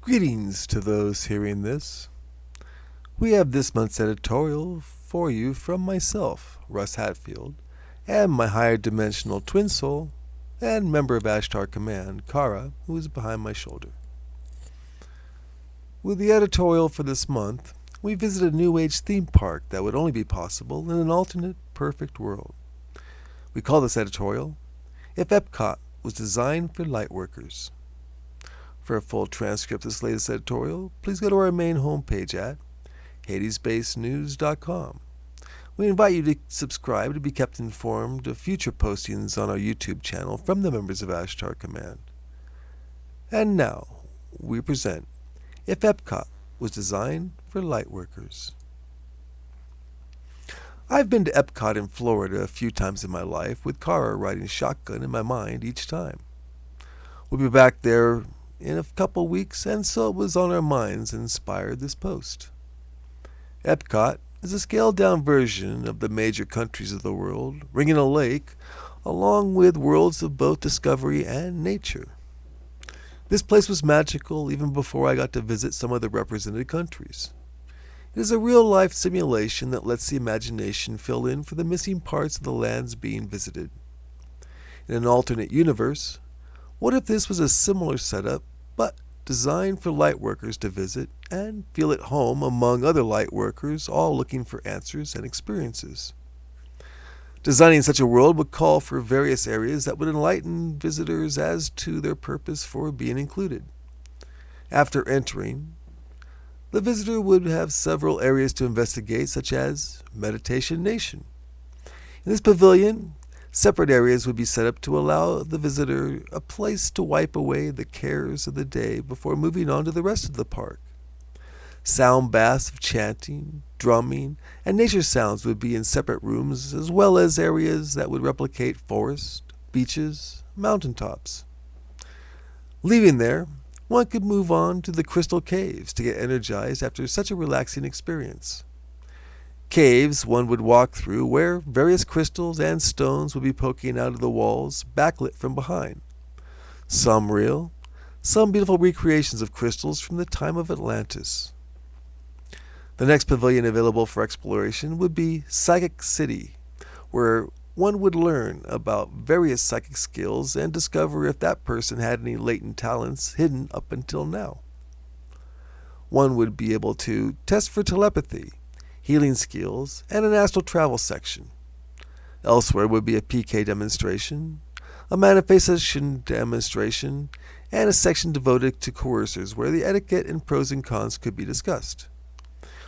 Greetings to those hearing this. We have this month's editorial for you from myself, Russ Hatfield, and my higher dimensional twin soul and member of Ashtar Command, Kara, who is behind my shoulder. With the editorial for this month, we visit a New Age theme park that would only be possible in an alternate, perfect world. We call this editorial, If Epcot Was Designed for Lightworkers. For a full transcript of this latest editorial, please go to our main homepage at HadesBaseNews.com. We invite you to subscribe to be kept informed of future postings on our YouTube channel from the members of Ashtar Command. And now, we present If Epcot Was Designed for Lightworkers. I've been to Epcot in Florida a few times in my life, with Kara riding shotgun in my mind each time. We'll be back there in a couple weeks, and so it was on our minds and inspired this post. Epcot is a scaled-down version of the major countries of the world, ringing a lake, along with worlds of both discovery and nature. This place was magical even before I got to visit some of the represented countries. It is a real-life simulation that lets the imagination fill in for the missing parts of the lands being visited. In an alternate universe, what if this was a similar setup, but designed for lightworkers to visit and feel at home among other lightworkers, all looking for answers and experiences? Designing such a world would call for various areas that would enlighten visitors as to their purpose for being included. After entering, the visitor would have several areas to investigate, such as Meditation Nation. In this pavilion, separate areas would be set up to allow the visitor a place to wipe away the cares of the day before moving on to the rest of the park. Sound baths of chanting, drumming, and nature sounds would be in separate rooms, as well as areas that would replicate forests, beaches, mountaintops. Leaving there, one could move on to the crystal caves to get energized after such a relaxing experience. Caves one would walk through where various crystals and stones would be poking out of the walls, backlit from behind. Some real, some beautiful recreations of crystals from the time of Atlantis. The next pavilion available for exploration would be Psychic City, where one would learn about various psychic skills and discover if that person had any latent talents hidden up until now. One would be able to test for telepathy, healing skills, and an astral travel section. Elsewhere would be a PK demonstration, a manifestation demonstration, and a section devoted to coercers where the etiquette and pros and cons could be discussed.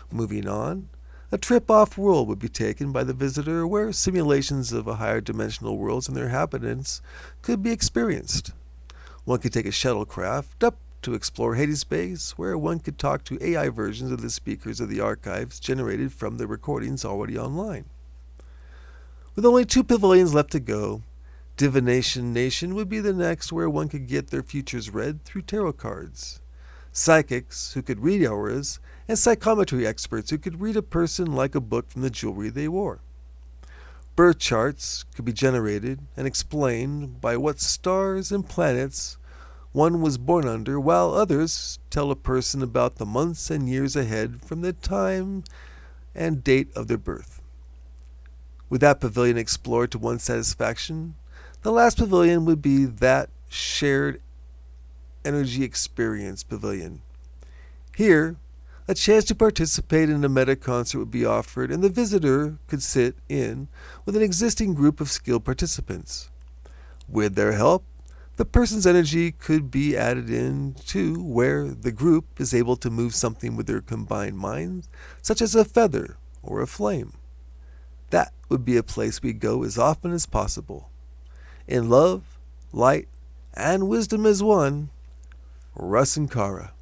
Moving on, a trip off-world would be taken by the visitor where simulations of a higher dimensional worlds and their inhabitants could be experienced. One could take a shuttlecraft up to explore Hades Space, where one could talk to AI versions of the speakers of the archives generated from the recordings already online. With only 2 pavilions left to go, Divination Nation would be the next, where one could get their futures read through tarot cards. Psychics who could read auras, and psychometry experts who could read a person like a book from the jewelry they wore. Birth charts could be generated and explained by what stars and planets one was born under, while others tell a person about the months and years ahead from the time and date of their birth. With that pavilion explored to one's satisfaction, the last pavilion would be that shared energy experience pavilion. Here, a chance to participate in a meta concert would be offered, and the visitor could sit in with an existing group of skilled participants. With their help, the person's energy could be added in to where the group is able to move something with their combined minds, such as a feather or a flame. That would be a place we go as often as possible. In love, light, and wisdom as one, Russ and Kara.